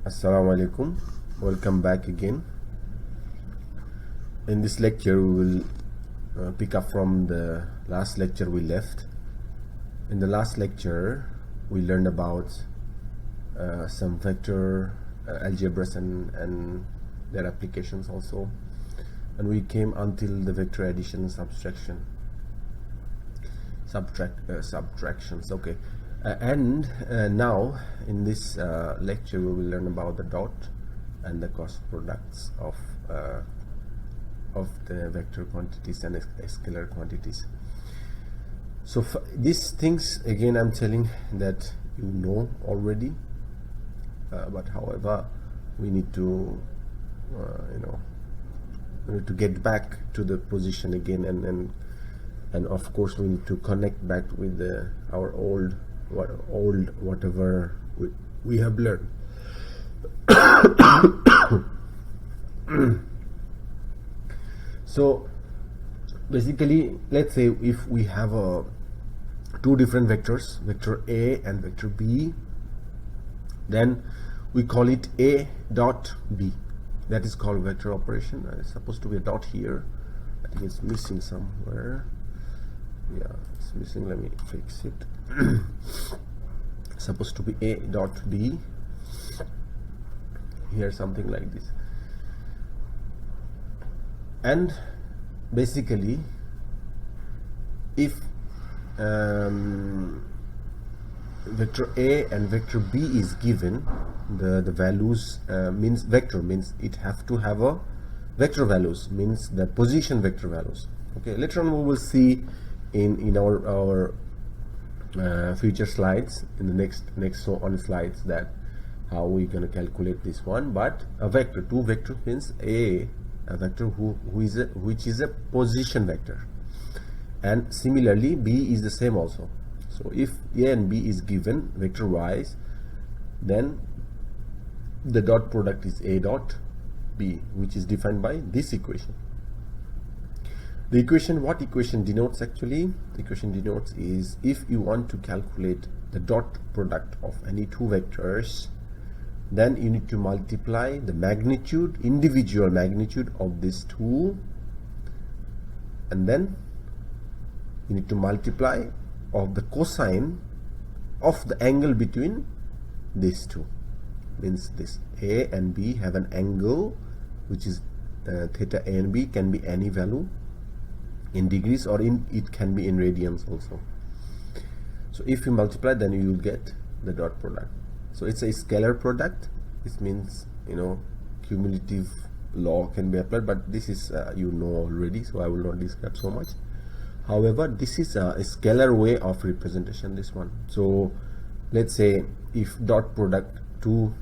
Assalamu alaikum. Welcome back again. In this lecture we will pick up from the last lecture we left. In the last lecture we learned about some vector algebras and their applications also, and we came until the vector addition and subtractions. Okay. Now in this lecture we will learn about the dot and the cross products of the vector quantities and scalar quantities. So these things again I'm telling that you know already, but however we need to we need to get back to the position again, and of course we need to connect back with our old whatever we have learned. So basically, let's say if we have two different vectors, vector A and vector B, then we call it A dot B. That is called vector operation. It's supposed to be a dot here. I think it's missing somewhere. Yeah, it's missing. Let me fix it. Supposed to be A dot B. Here something like this. And basically, if vector A and vector B is given, the values means vector means it have to have a vector values, means the position vector values. Okay, later on we will see in our future slides, in the next so on slides, that how we're going to calculate this one. But a vector, two vector means a vector which is a position vector, and similarly B is the same also. So if A and B is given vector wise, then the dot product is A dot B, which is defined by this equation. The equation, what equation denotes actually? The equation denotes is if you want to calculate the dot product of any two vectors, then you need to multiply the magnitude, individual magnitude of these two, and then you need to multiply of the cosine of the angle between these two. Means this A and B have an angle which is theta A and B, can be any value in degrees, or it can be in radians also. So if you multiply, then you will get the dot product. So it's a scalar product. This means cumulative law can be applied, but this is you know already, so I will not describe so much. However, this is a scalar way of representation, this one. So let's say if dot product to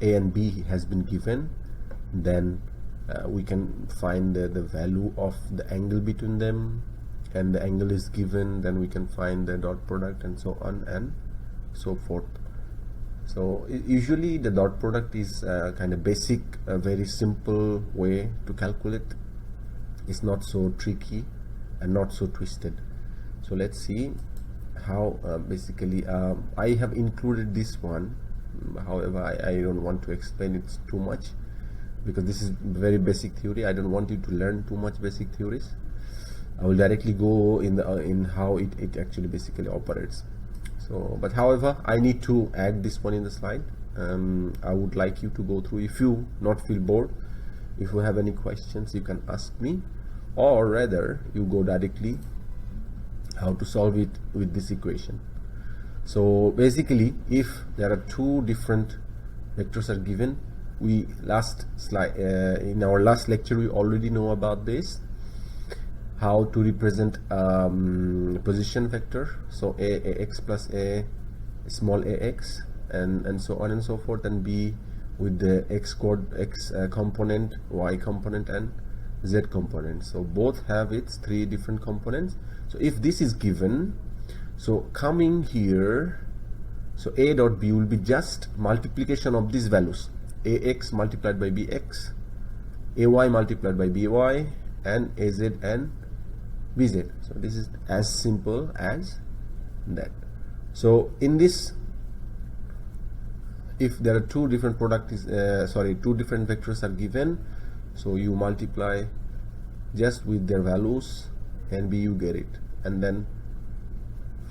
A and B has been given, then we can find the value of the angle between them, and the angle is given, then we can find the dot product, and so on and so forth. So usually the dot product is kind of basic, a very simple way to calculate. It's not so tricky and not so twisted. So let's see how basically I have included this one. However, I don't want to explain it too much, because this is very basic theory. I don't want you to learn too much basic theories. I will directly go in how it actually basically operates. So, but however, I need to add this one in the slide. I would like you to go through. If you not feel bored, if you have any questions, you can ask me, or rather you go directly how to solve it with this equation. So basically, if there are two different vectors are given, we in our last lecture we already know about this, how to represent position vector. So ax plus a small ax, and so on and so forth, and b with the x component, y component, and z component. So both have its three different components. So if this is given, so coming here, so a dot b will be just multiplication of these values, ax multiplied by bx, ay multiplied by by, and az and bz. So this is as simple as that. So in this if there are two different two different vectors are given, so you multiply just with their values and b, you get it, and then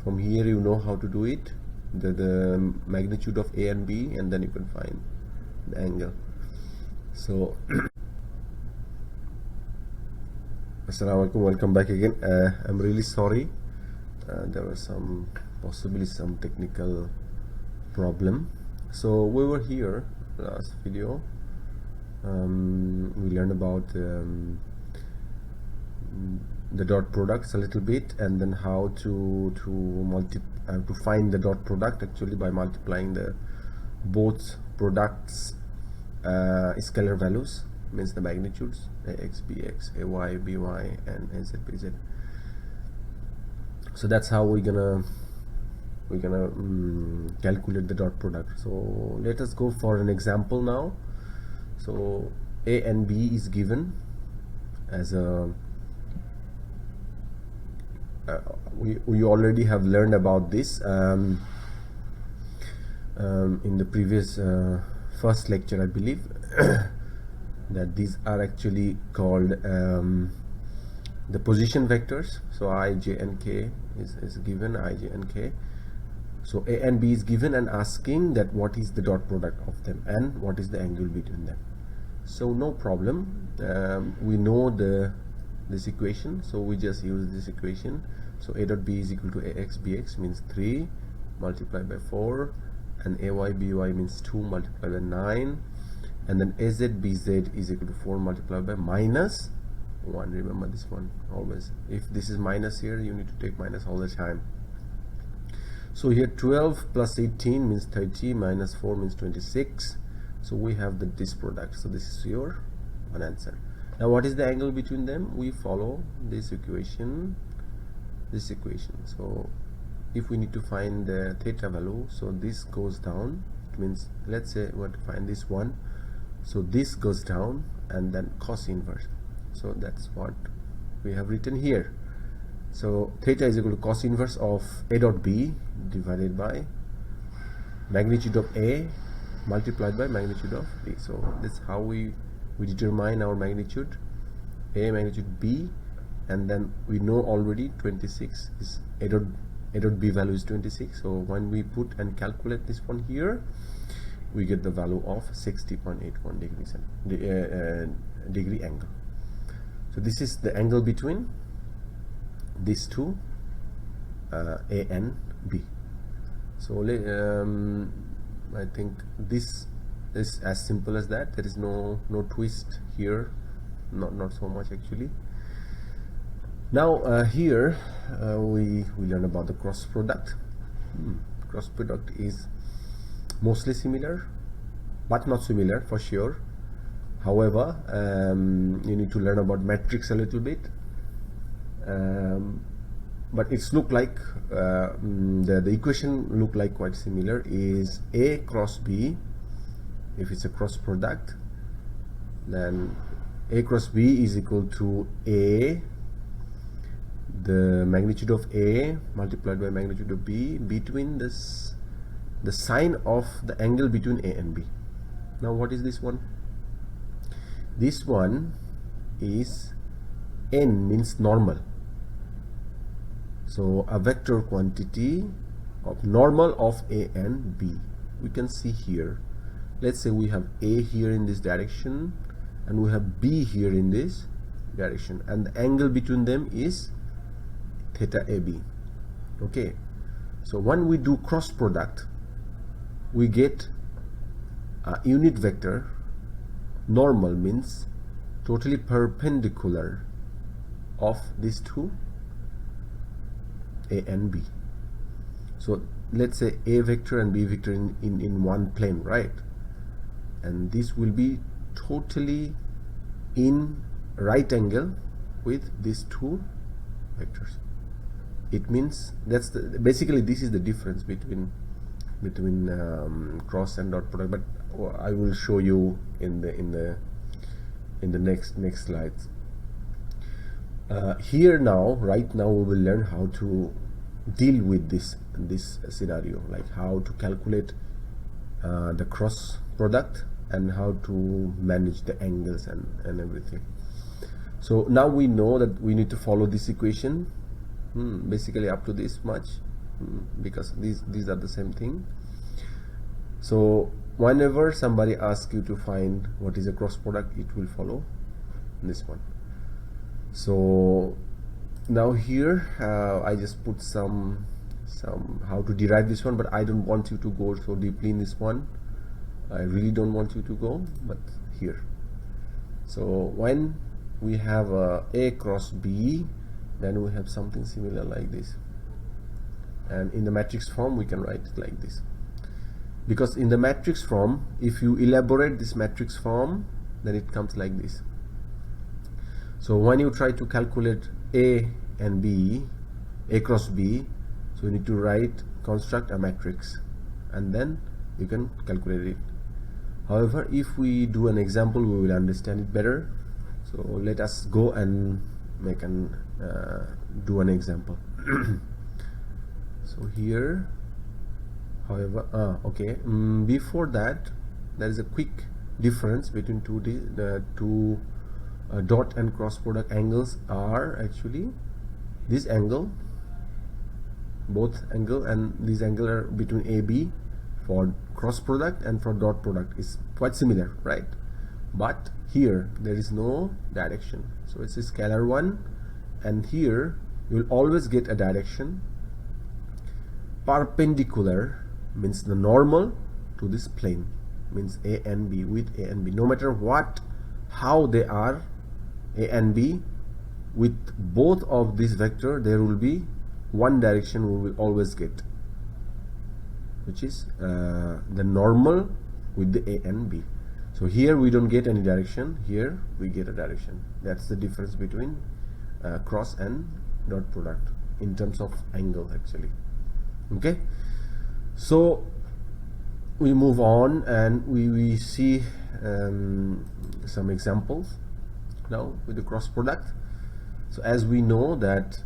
from here you know how to do it, the magnitude of a and b, and then you can find the angle. So Assalamualaikum, welcome back again. I'm really sorry, there was possibly some technical problem. So we were here last video, we learned about the dot products a little bit, and then how to find the dot product actually by multiplying the both products scalar values, means the magnitudes ax, bx, ay, by, and az, bz. So that's how we're gonna calculate the dot product. So let us go for an example now. So a and b is given as a we already have learned about this in the previous first lecture, I believe, that these are actually called the position vectors. So I, j, and k is given, I, j, and k. So a and b is given and asking that what is the dot product of them and what is the angle between them. So no problem, we know this equation, so we just use this equation. So a dot b is equal to ax bx means 3 multiplied by 4, and ay by means 2 multiplied by 9, and then az bz is equal to 4 multiplied by minus 1. Remember this one always, if this is minus here, you need to take minus all the time. So here 12 plus 18 means 30, minus 4 means 26. So we have this product. So this is your one answer. Now what is the angle between them? We follow this equation. So if we need to find the theta value, so this goes down. It means, let's say we want to find this one, so this goes down, and then cos inverse. So that's what we have written here. So theta is equal to cos inverse of a dot b divided by magnitude of a multiplied by magnitude of b. So that's how we determine our magnitude, a, magnitude b, and then we know already 26 is a dot b value is 26. So when we put and calculate this one here, we get the value of 60.81 degrees degree angle. So this is the angle between these two, a and b. So I think this is as simple as that. There is no twist here, not so much actually. Now here we learn about the cross product. Cross product is mostly similar, but not similar for sure. However, you need to learn about matrix a little bit, but it's look like the equation look like quite similar. Is a cross b, if it's a cross product, then a cross b is equal to a, the magnitude of a multiplied by magnitude of b, between this, the sine of the angle between a and b. Now what is this one? This one is n, means normal. So a vector quantity of normal of a and b. We can see here, let's say we have a here in this direction and we have b here in this direction, and the angle between them is theta ab. Okay, so when we do cross product, we get a unit vector. Normal means totally perpendicular of these two, a and b. So let's say a vector and b vector in one plane, right? And this will be totally in right angle with these two vectors. It means that's basically this is the difference between cross and dot product, but I will show you in the next slides. Here now, right now, we will learn how to deal with this scenario, like how to calculate the cross product and how to manage the angles and everything. So now we know that we need to follow this equation, basically up to this much, because these are the same thing. So whenever somebody asks you to find what is a cross product, it will follow this one. So now here I just put some how to derive this one, but I don't want you to go so deeply in this one. I really don't want you to go, but here. So when we have A cross B, then we have something similar like this, and in the matrix form we can write it like this, because in the matrix form, if you elaborate this matrix form, then it comes like this. So when you try to calculate A and B, A cross B, so you need to construct a matrix, and then you can calculate it. However, if we do an example, we will understand it better. So let us go and do an example. So here, however, okay, before that, there is a quick difference between the two dot and cross product angles are actually this angle, both angle and this angle are between AB for cross product and for dot product is quite similar, right? But here there is no direction, so it's a scalar one, and here you will always get a direction perpendicular, means the normal to this plane, means A and B, with A and B, no matter how they are, A and B, with both of these vector there will be one direction we will always get, which is the normal with the A and B. So here we don't get any direction, here we get a direction. That's the difference between cross and dot product in terms of angle actually. Okay, so we move on and we see some examples now with the cross product. So as we know that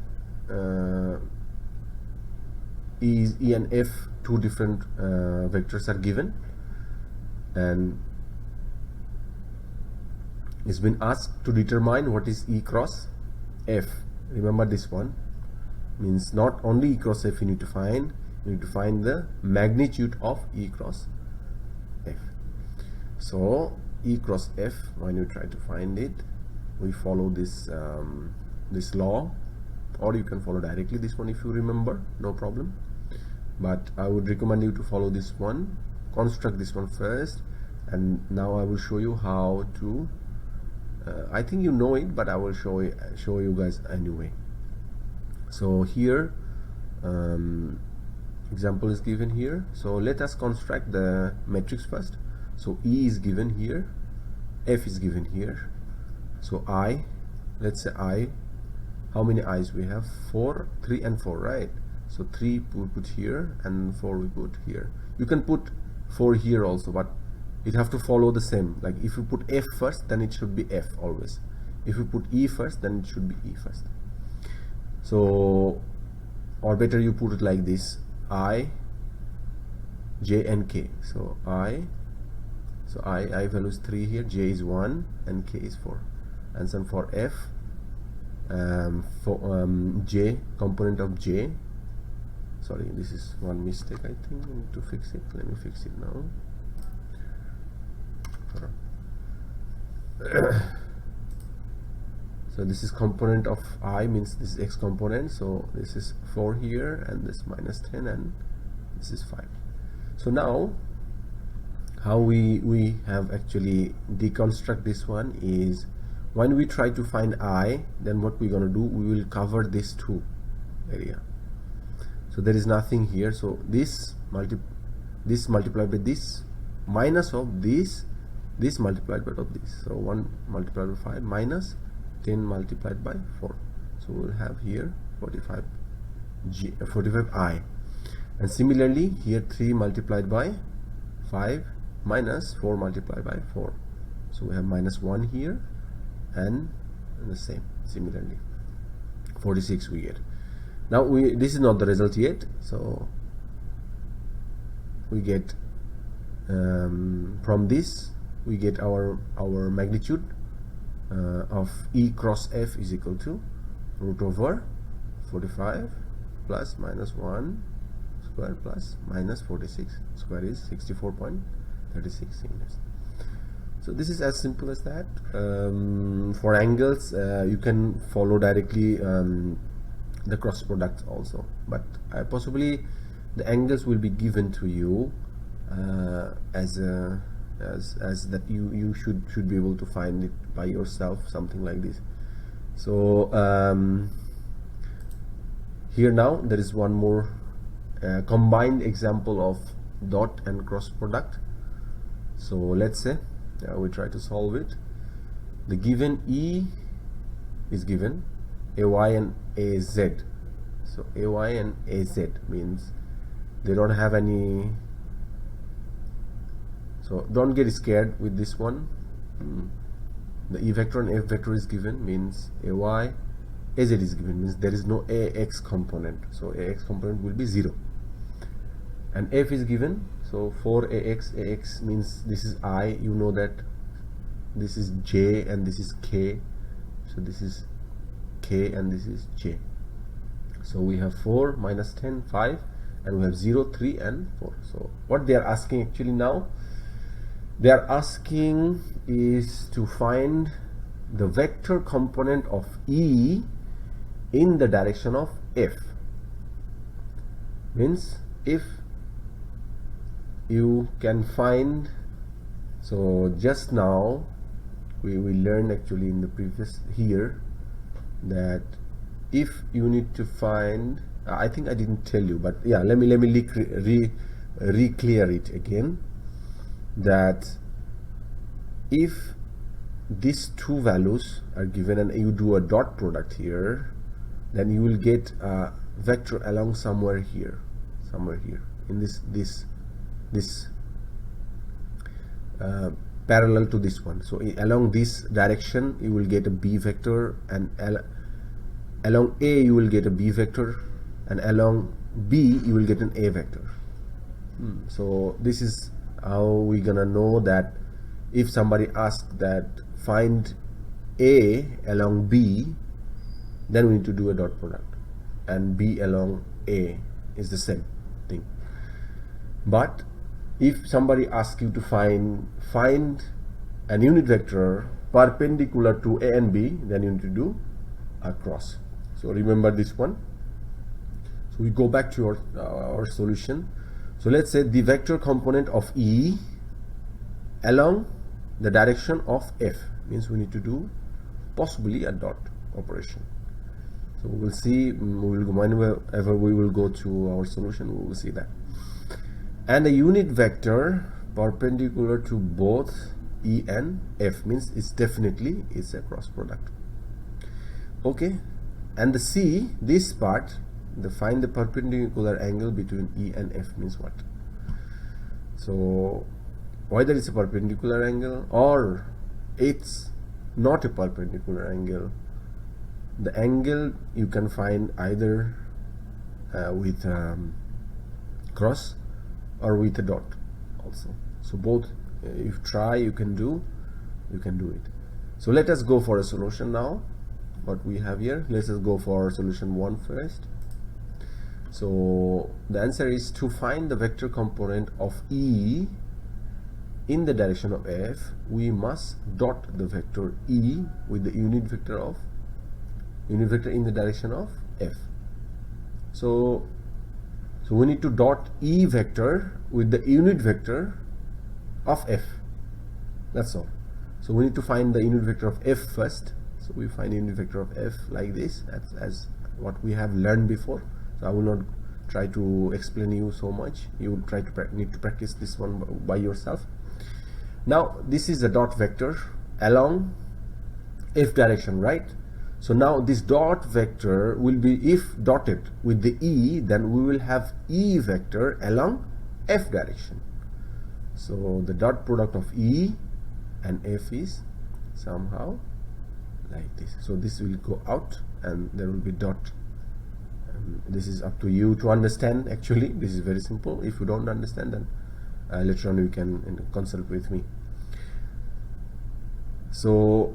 E and F, two different vectors are given, and it's been asked to determine what is E cross F. Remember this one, means not only E cross F you need to find the magnitude of E cross F. So E cross F, when you try to find it, we follow this this law, or you can follow directly this one if you remember, no problem, but I would recommend you to follow this one, construct this one first, and now I will show you how to I think you know it, but I will show you guys anyway. So here example is given here, so let us construct the matrix first. So E is given here, F is given here, so I, let's say I, how many I's we have? 4, 3 and 4, right? So 3 we put here and 4 we put here. You can put 4 here also, but it have to follow the same. Like if you put F first, then it should be F always. If you put E first, then it should be E first. So, or better you put it like this: I, J and K. So I value is 3 here, J is 1 and K is 4. And then for F, for J, component of J, sorry, this is one mistake, I think I need to fix it. Let me fix it now. So this is component of I, means this is X component, so this is 4 here and this minus 10 and this is 5. So now how we have actually deconstruct this one is, when we try to find I, then what we're gonna do, we will cover this 2 area. So there is nothing here, so this multiplied by this minus of this multiplied by of this, so 1 multiplied by 5 minus 10 multiplied by 4, so we'll have here 45I, and similarly here 3 multiplied by 5 minus 4 multiplied by 4, so we have minus 1 here, and the same similarly 46 we get. Now this is not the result yet, so we get From this we get our magnitude of E cross F is equal to root over 45 plus minus 1 square plus minus 46 square is 64.36 units. So this is as simple as that. For angles, you can follow directly the cross product also, but possibly the angles will be given to you as that you should be able to find it by yourself, something like this. So here now there is one more combined example of dot and cross product. So let's say we try to solve it. The given E is given AY and AZ. So AY and AZ means they don't have any, so don't get scared with this one. The E vector and F vector is given, means AY AZ is given, means there is no AX component, so AX component will be 0. And F is given, so for AX means this is I, you know that this is J and this is K, so this is K and this is J. So we have 4, minus 10, 5, and we have 0, 3 and 4. So what they are asking actually now, they are asking is to find the vector component of E in the direction of F. Means if you can find, so just now we learned actually in the previous here that if you need to find, I think I didn't tell you, but yeah, let me re-clear it again, that if these two values are given and you do a dot product here, then you will get a vector along somewhere here in this parallel to this one. So along this direction you will get a B vector, and along A you will get a B vector, and along B you will get an A vector. So this is how we gonna know that if somebody asks that find A along B, then we need to do a dot product, and B along A is the same thing. But if somebody asks you to find an unit vector perpendicular to A and B, then you need to do a cross. So remember this one. So we go back to our solution. So let's say the vector component of E along the direction of F, means we need to do possibly a dot operation. So we will see, whenever we will go to our solution, we will see that. And a unit vector perpendicular to both E and F, means it's definitely a cross product. Okay, and the C, this part, find the perpendicular angle between E and F means what? So whether it's a perpendicular angle or it's not a perpendicular angle, the angle you can find either with cross or with a dot also. So both, if try, you can do it. So let us go for a solution now. What we have here, let us go for solution 1 first. So the answer is to find the vector component of E in the direction of F, we must dot the vector E with the unit vector in the direction of F. So we need to dot E vector with the unit vector of F. That's all. So we need to find the unit vector of F first. So we find unit vector of F like this, as what we have learned before. So I will not try to explain you so much. You will need to practice this one by yourself. Now this is a dot vector along F direction, right? So now this dot vector will be, if dotted with the E, then we will have E vector along F direction. So the dot product of E and F is somehow like this. So this will go out and there will be dot. This is up to you to understand. Actually this is very simple. If you don't understand, then later on you can consult with me. So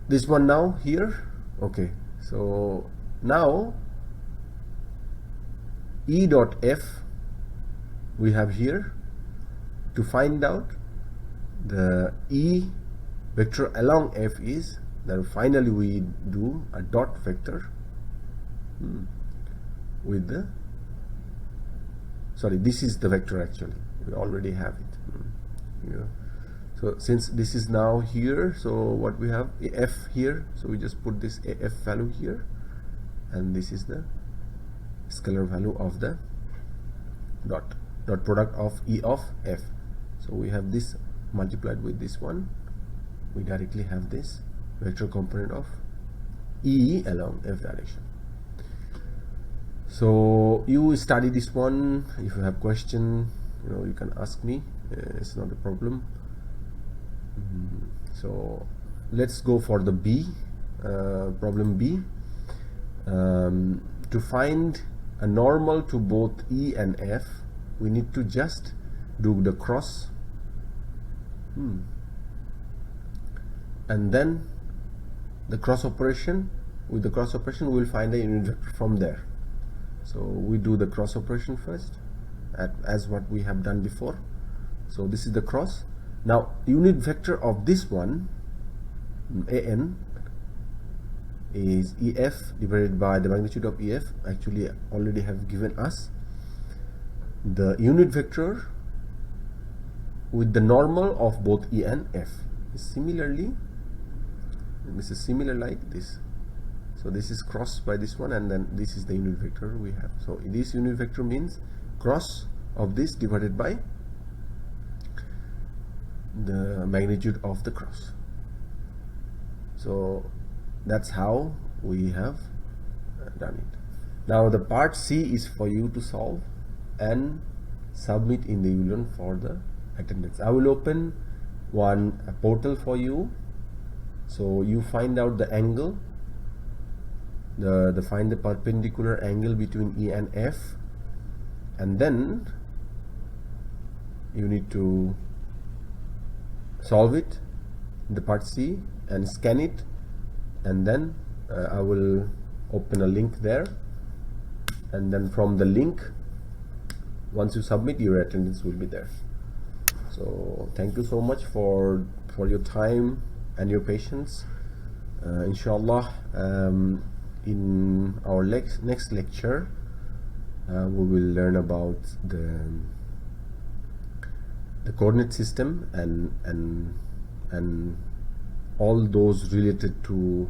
this one now here, okay. So now E dot F we have here. To find out the E vector along F is, then finally we do a dot vector with the, sorry, this is the vector actually, we already have it. Yeah. So since this is now here, so what we have, F here, so we just put this F value here, and this is the scalar value of the dot product of E of F. So we have this multiplied with this one, we directly have this vector component of E along F direction. So you study this one. If you have question, you can ask me. It's not a problem. So let's go for the B, problem B. To find a normal to both E and F, we need to just do the cross, and then the cross operation. With the cross operation we will find a unit vector from there. So we do the cross operation first, as what we have done before. So this is the cross. Now unit vector of this one, AN, is EF divided by the magnitude of EF. Actually already have given us the unit vector with the normal of both E and F. Similarly, this is similar like this. So this is crossed by this one, and then this is the unit vector we have. So this unit vector means cross of this divided by the magnitude of the cross. So that's how we have done it. Now the part C is for you to solve and submit in the ULearn for the attendance. I will open a portal for you, so you find out the angle, find the perpendicular angle between E and F, and then you need to solve it, the part C, and scan it, and then I will open a link there, and then from the link, once you submit, your attendance will be there. So thank you so much for your time and your patience. Inshallah, in our next lecture we will learn about the coordinate system and all those related to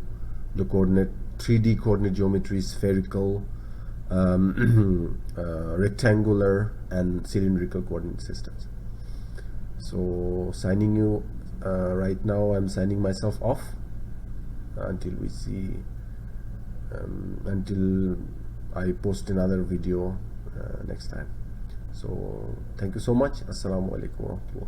the coordinate, 3D coordinate geometry, spherical, rectangular and cylindrical coordinate systems. So signing you right now, I'm signing myself off until we see until I post another video next time. So thank you so much. Assalamu alaikum wa rahmatullah.